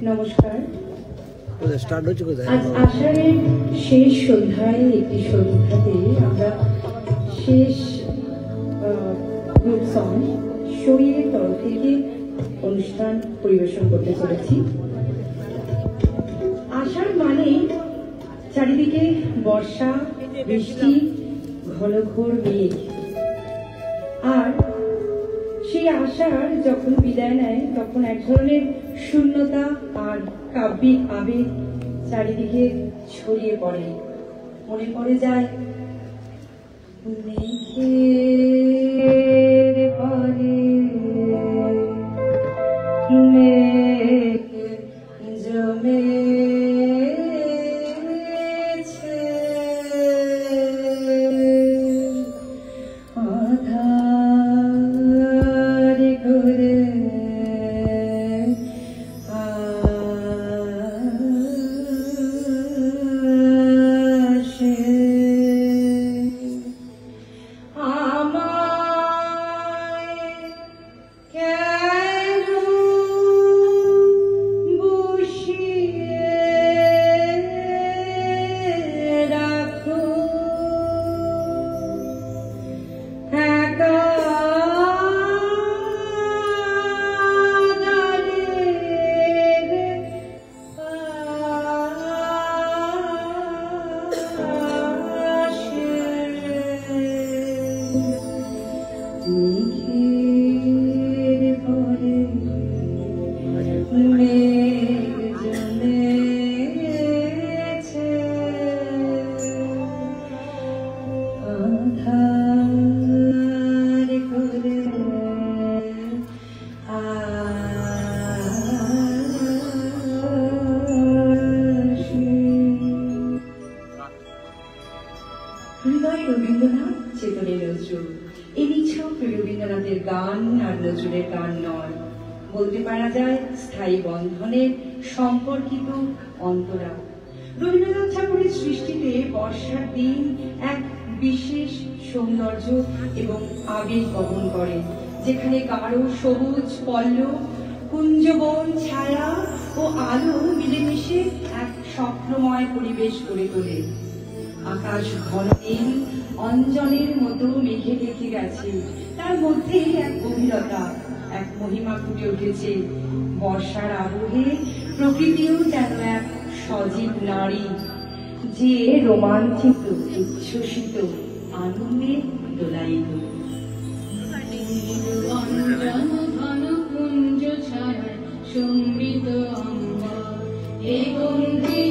নমস্কার। আজ আষাঢ়ের শেষ সন্ধ্যায় একটি সন্ধ্যাতে আমরা শেষ গ্রুপ সং শরীরের তরফ থেকে অনুষ্ঠান পরিবেশন করতে চলেছি। আষাঢ় মানে চারিদিকে বর্ষা, বৃষ্টি, ঘন ঘোর মেঘ। আর সেই আষাঢ় যখন বিদায় নেয় তখন এক ধরনের শূন্যতা আর কাব্যিক আবেগ চারিদিকে ছড়িয়ে পড়ে। মনে পড়ে যায় মেঘের পরে মেঘ জমেছে আধার ঘুরে হৃদয় রবীন্দ্রনাথ, চেতনে নজরুল। এই নিছক রবীন্দ্রনাথের গান আর নজরুলের গান নয়, বলতে পারা যায় স্থায়ী বন্ধনের সম্পর্কিত অন্তরা। রবীন্দ্রনাথ ঠাকুরের সৃষ্টিতে বর্ষার দিন এক বিশেষ সৌন্দর্য এবং আবেগ বহন করে, যেখানে গাঢ় সবুজ পল্লব, কুঞ্জবন ছায়া ও আলো মিলেমিশে এক স্বপ্নময় পরিবেশ গড়ে তোলে। আকাশ ঘন নীল অঞ্জনের মতো মেঘে ঢেকে গেছে, তার মধ্যে এক গভীরতা, এক মহিমা ফুটে উঠেছে। বর্ষার আবহে প্রকৃতিও যেন এক সজীব নারী, যে রোমাঞ্চিত, উচ্ছ্বসিত, আনন্দে দোলায়িত। ঘন কুঞ্জ ছায়া সমৃদ্ধ অম্বর, এই গন্ধি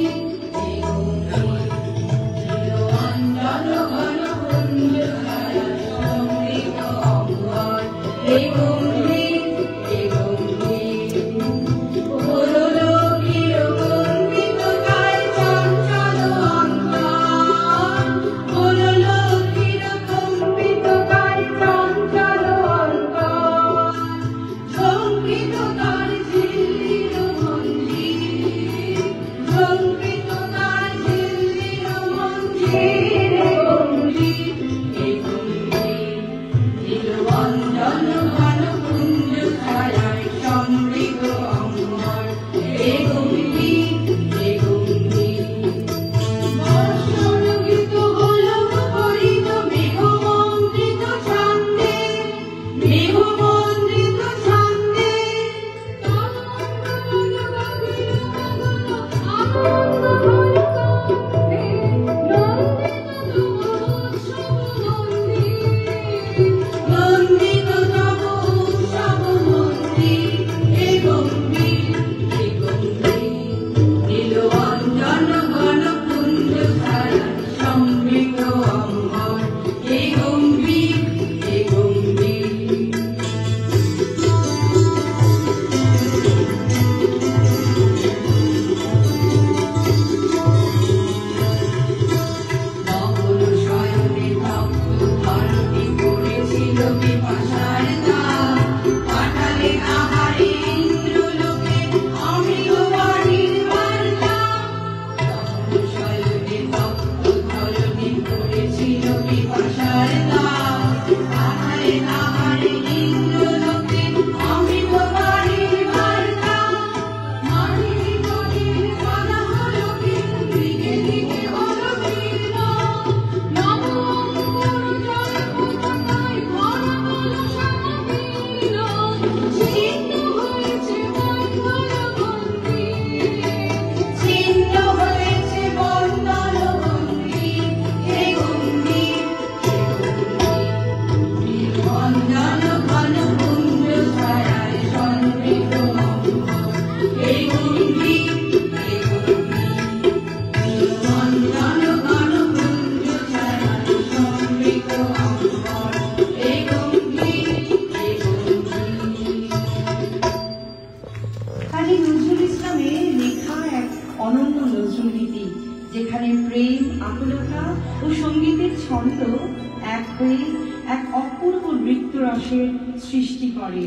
অপূর্ব নৃত্যরসের সৃষ্টি করে।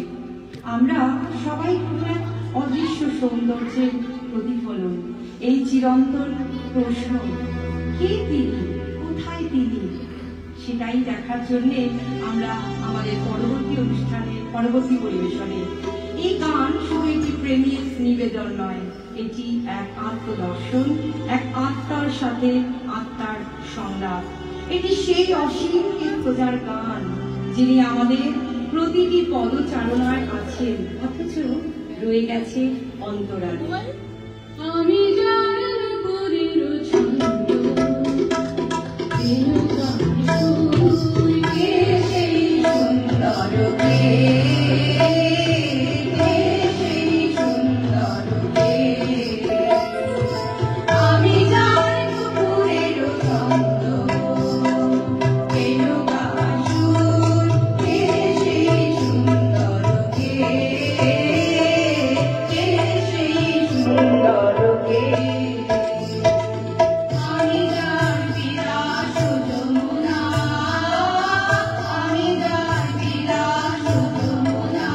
আমরা সবাই কোনো এক অদৃশ্য সৌন্দর্যের প্রতিফলন। এই চিরন্তন প্রশ্ন, কে তিনি, কোথায় তিনি, সেটাই দেখার জন্য আমরা আমাদের পরবর্তী পরিবেশনে এই গান শুধু একটি প্রেমের নিবেদন নয়, এটি এক আত্মদর্শন, এক আত্মার সাথে আত্মার সংলাপ। এটি সেই অসীমকে খোঁজার গান যিনি আমাদের প্রতিটি পদচারণায় আছেন, অথচ রয়ে গেছে অন্তরালে। আমি যার পুরীর ছন্দ, কে সেই সুন্দর, কে সেই সুন্দর, আমি যার পুরীর ছন্দ, কে সেই সুন্দর, কে সেই সুন্দর, আমি যার বিলাস যমুনা, আমি যার বিলাস যমুনা,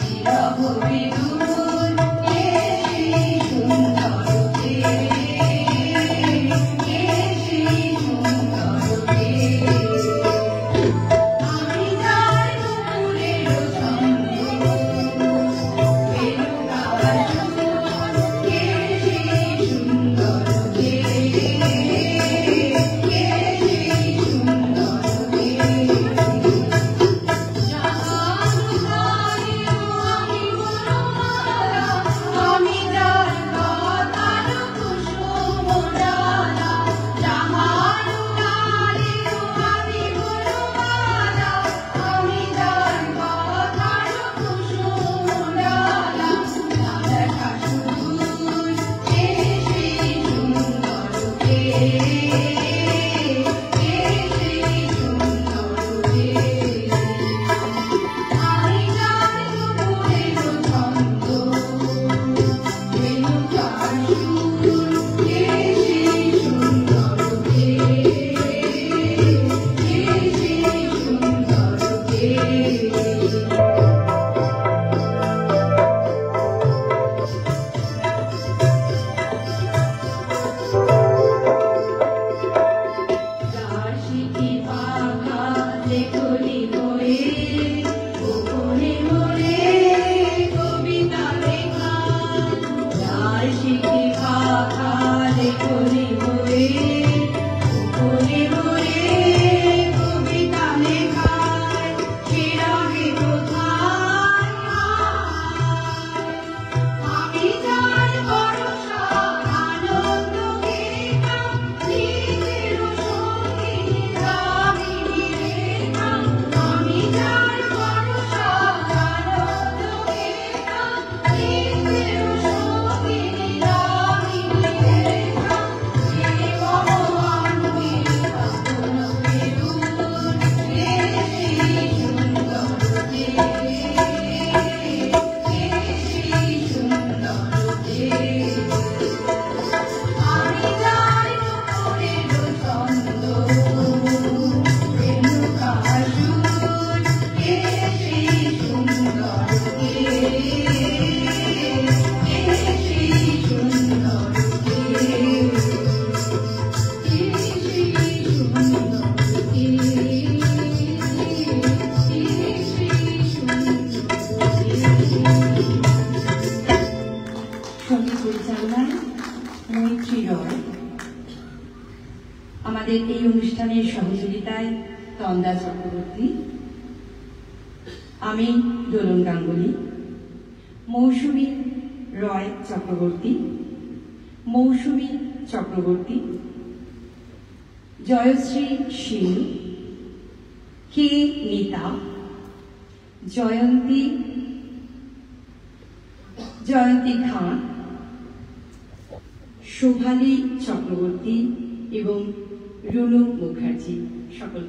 বিরহ বিদুর, কে সেই সুন্দর, কে সেই সুন্দর, আমি যার দুপুরের ছন্দ, কে সেই সুন্দর, কে সেই সুন্দর, আমি যার কথার কুসুম ডালা, আমি বনমালা, আমি যার কথার কুসুম ডালা, দেখা সুদূর, কে সেই সুন্দর, কে সেই সুন্দর, আমি যার দুপুরের ছন্দ, রেণুকার সুর, কে সেই সুন্দর, কে সেই সুন্দর, রাশিটি পাখা দেখলি বয়ে, গোপনে মোরে কবিতা লেখা, রাশিটি পাখা দেখলি বয়ে, গোপনে মোরে কবিতা লেখা, সে রাগে কোথায়, আমি যার ভরসা আনন্দ পেতাম, নিজের সঙ্গী দামিনী রেখা, আমি যার ভরসা আনন্দ পেতাম, নিজের সঙ্গী দামিনী রেখা, সে ভগবান আপন বেদুর, কে সেই সুন্দর, কে সেই সুন্দর, আমি যার দুপুরের ছন্দ, রেণুকার সুর, কে সেই সুন্দর, কে সেই সুন্দর, সঙ্গীত পরিচালনায় মৈত্রী রয়। আমাদের এই অনুষ্ঠানের সহযোগিতায় তন্দা চক্রবর্তী, আমি দোলন গাঙ্গুলি, মৌসুমী রয় চক্রবর্তী, মৌসুমী চক্রবর্তী, জয়শ্রী সিং, কে নিতা, জয়ন্তী খান, শোভালী চক্রবর্তী এবং রুনু মুখার্জি সকলকে